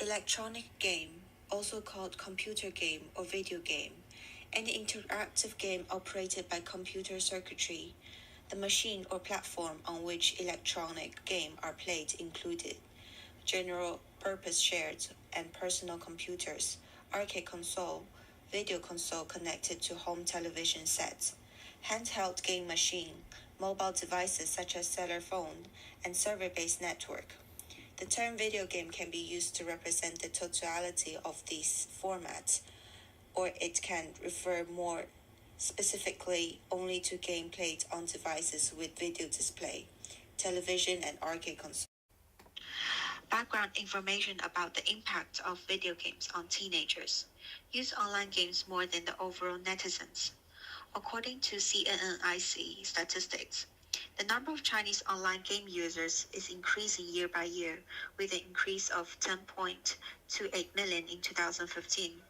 Electronic game, also called computer game or video game, an interactive game operated by computer circuitry. The machine or platform on which electronic games are played included general purpose shared and personal computers, arcade console, video console connected to home television sets, handheld game machine, mobile devices such as cellular phone, and server-based network. The term video game can be used to represent the totality of these formats, or it can refer more specifically only to game played on devices with video display, television and arcade console. Background information about the impact of video games on teenagers. Use online games more than the overall netizens. According to CNNIC statistics, the number of Chinese online game users is increasing year by year, with an increase of 10.28 million in 2015.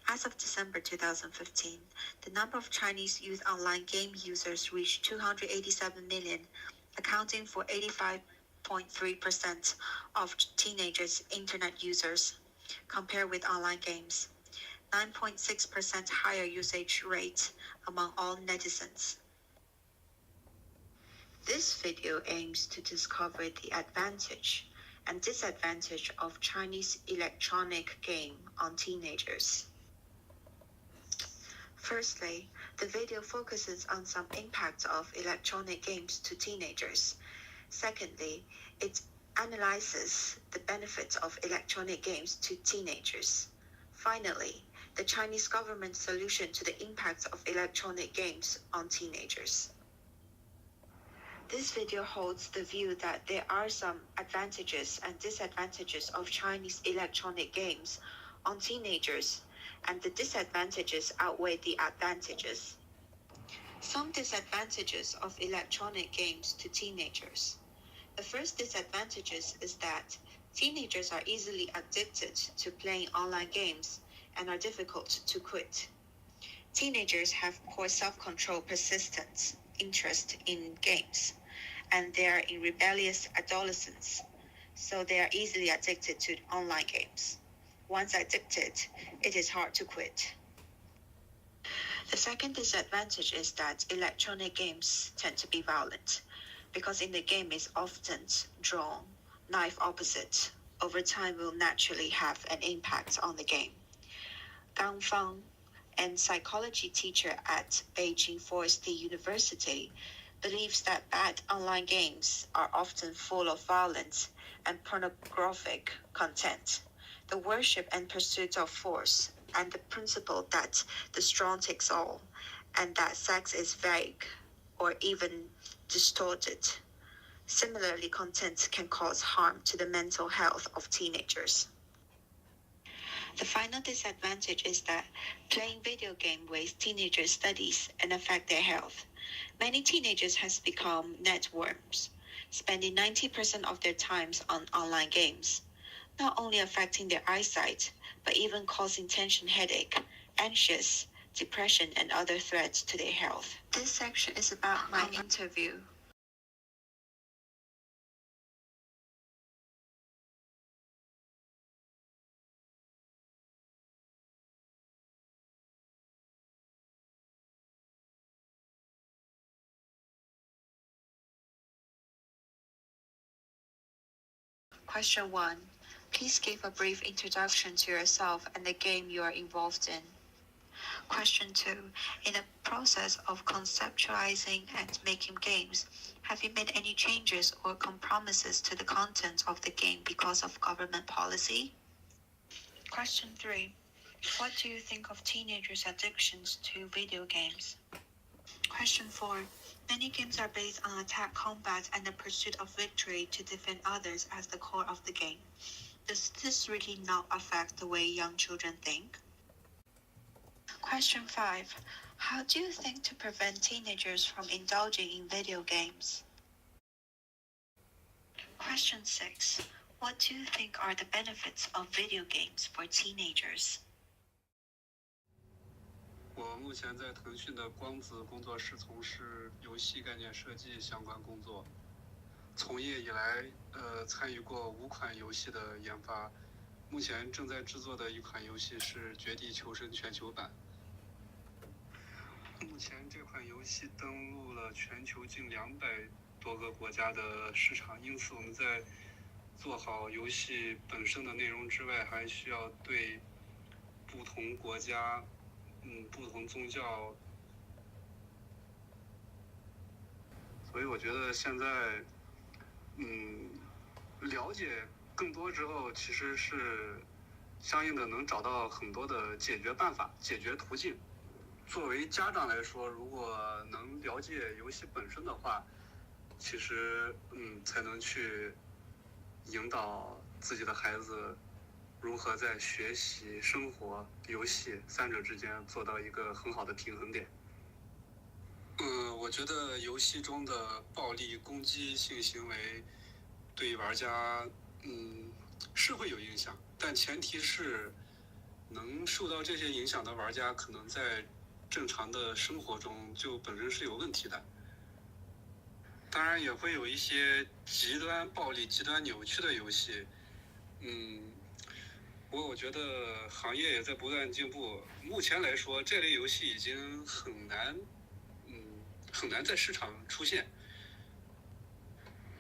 As of December 2015, the number of Chinese youth online game users reached 287 million, accounting for 85.3% of teenagers' internet users, compared with online games. 9.6% higher usage rate among all netizens. This video aims to discover the advantage and disadvantage of Chinese electronic game on teenagers. Firstly, the video focuses on some impact of electronic games to teenagers. Secondly, it analyzes the benefits of electronic games to teenagers. Finally, the Chinese government solution to the impacts of electronic games on teenagers. This video holds the view that there are some advantages and disadvantages of Chinese electronic games on teenagers, and the disadvantages outweigh the advantages. Some disadvantages of electronic games to teenagers. The first disadvantage is that teenagers are easily addicted to playing online games and are difficult to quit. Teenagers have poor self-control, persistence, interest in games, and they are in rebellious adolescence, so they are easily addicted to online games. Once addicted, it is hard to quit. The second disadvantage is that electronic games tend to be violent, because in the game is often drawn knife opposite. Over time will naturally have an impact on the game. Gang Fang, a psychology teacher at Beijing Forest University, believes that bad online games are often full of violence and pornographic content, the worship and pursuit of force, and the principle that the strong takes all, and that sex is vague or even distorted. Similarly, content can cause harm to the mental health of teenagers. The final disadvantage is that playing video game wastes teenagers' studies and affect their health. Many teenagers has become net worms, spending 90% of their times on online games, not only affecting their eyesight, but even causing tension headache, anxious, depression, and other threats to their health. This section is about my interview. Question 1. Please give a brief introduction to yourself and the game you are involved in. Question 2. In the process of conceptualizing and making games, have you made any changes or compromises to the content of the game because of government policy? Question 3. What do you think of teenagers' addictions to video games? Question 4. Many games are based on attack, combat, and the pursuit of victory to defend others as the core of the game. Does this really not affect the way young children think? Question 5. How do you think to prevent teenagers from indulging in video games? Question 6. What do you think are the benefits of video games for teenagers? 我目前在腾讯的光子工作室从事游戏概念设计相关工作，从业以来，参与过5款游戏的研发，目前正在制作的一款游戏是《绝地求生》全球版。目前这款游戏登陆了全球近200多个国家的市场，因此我们在做好游戏本身的内容之外，还需要对不同国家、不同宗教，所以我觉得现在，了解更多之后，其实是相应的能找到很多的解决办法、解决途径。作为家长来说，如果能了解游戏本身的话，其实才能去引导自己的孩子如何在学习、生活、游戏三者之间做到一个很好的平衡点。我觉得游戏中的暴力攻击性行为对玩家是会有影响，但前提是能受到这些影响的玩家可能在正常的生活中就本身是有问题的。当然也会有一些极端暴力、极端扭曲的游戏，不过我觉得行业也在不断进步。目前来说，这类游戏已经很难在市场出现。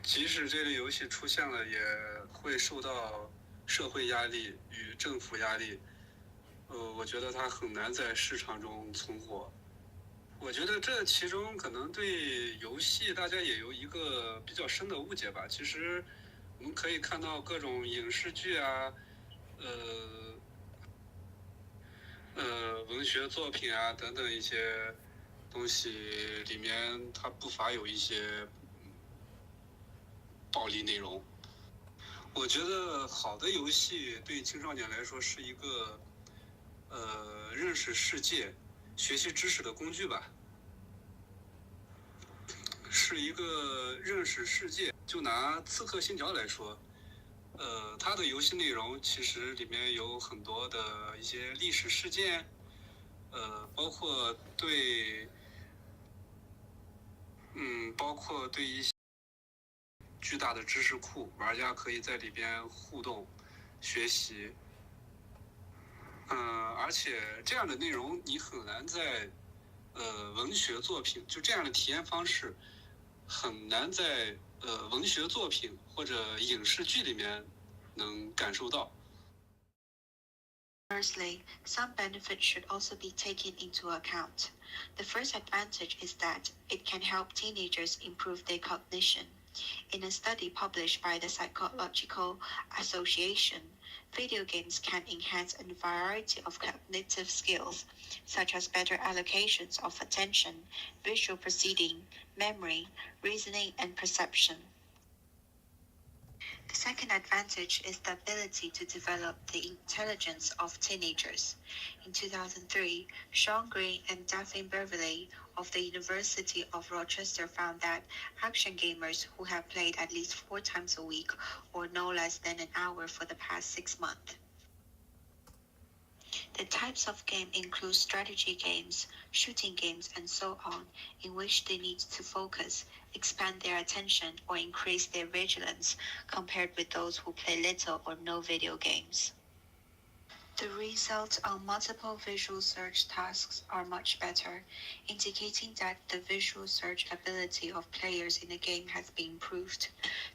即使这类游戏出现了，也会受到社会压力与政府压力。我觉得它很难在市场中存活。我觉得这其中可能对游戏大家也有一个比较深的误解吧。其实我们可以看到各种影视剧啊，文学作品啊等等一些东西里面，它不乏有一些暴力内容。我觉得好的游戏对青少年来说是一个认识世界、学习知识的工具吧，是一个认识世界。就拿《刺客信条》来说，它的游戏内容其实里面有很多的一些历史事件，包括对一些巨大的知识库，玩家可以在里边互动、学习。而且这样的内容你很难在文学作品，就这样的体验方式很难在文学作品或者影视剧里面能感受到。Firstly, some benefits should also be taken into account. The first advantage is that it can help teenagers improve their cognition. In a study published by the Psychological Association, video games can enhance a variety of cognitive skills, such as better allocations of attention, visual processing, memory, reasoning, and perception. The second advantage is the ability to develop the intelligence of teenagers. In 2003, Sean Green and Daphne Beverly of the University of Rochester found that action gamers who have played at least 4 times a week or no less than an hour for the past 6 months. The types of game include strategy games, shooting games, and so on, in which they need to focus, expand their attention, or increase their vigilance compared with those who play little or no video games. The results on multiple visual search tasks are much better, indicating that the visual search ability of players in the game has been improved.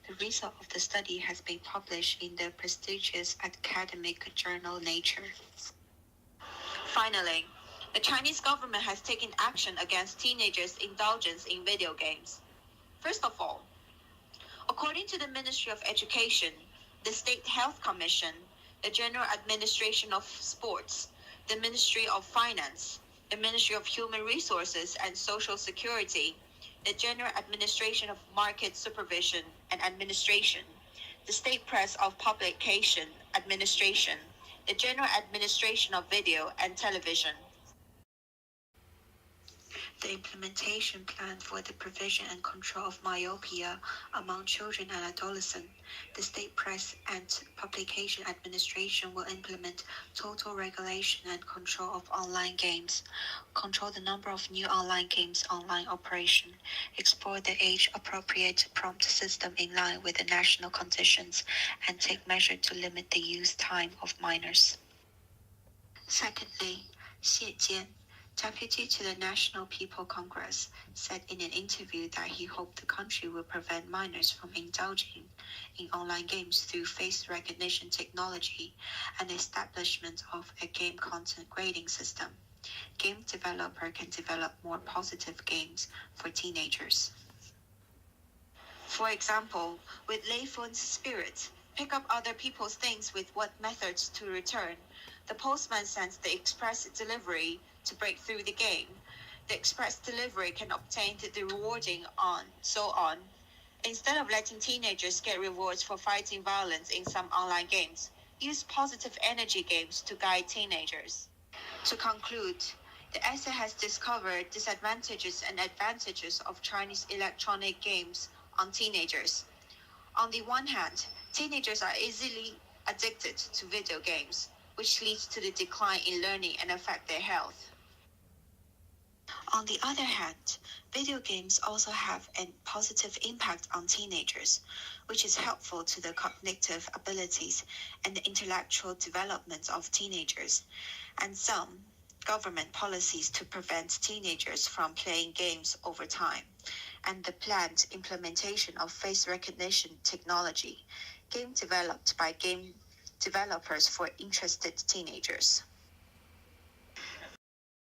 The result of the study has been published in the prestigious academic journal Nature. Finally, the Chinese government has taken action against teenagers' indulgence in video games. First of all, according to the Ministry of Education, the State Health Commission, the General Administration of Sports, the Ministry of Finance, the Ministry of Human Resources and Social Security, the General Administration of Market Supervision and Administration, the State Press of Publication Administration, the General Administration of Video and Television. the implementation plan for the prevention and control of myopia among children and adolescents, the State Press and Publication Administration will implement total regulation and control of online games, control the number of new online games online operation, explore the age-appropriate prompt system in line with the national conditions, and take measures to limit the use time of minors. Secondly, Xie Jian, deputy to the National People Congress, said in an interview that he hoped the country will prevent minors from indulging in online games through face recognition technology and the establishment of a game content grading system. Game developer can develop more positive games for teenagers. For example, with Lei Fun's spirit, pick up other people's things with what methods to return. The postman sends the express delivery to break through the game. The express delivery can obtain the rewarding so on. Instead of letting teenagers get rewards for fighting violence in some online games, use positive energy games to guide teenagers. To conclude, the essay has discovered disadvantages and advantages of Chinese electronic games on teenagers. On the one hand, teenagers are easily addicted to video games, which leads to the decline in learning and affect their health. On the other hand, video games also have a positive impact on teenagers, which is helpful to the cognitive abilities and the intellectual development of teenagers, and some government policies to prevent teenagers from playing games over time, and the planned implementation of face recognition technology, game developed by game developers for interested teenagers.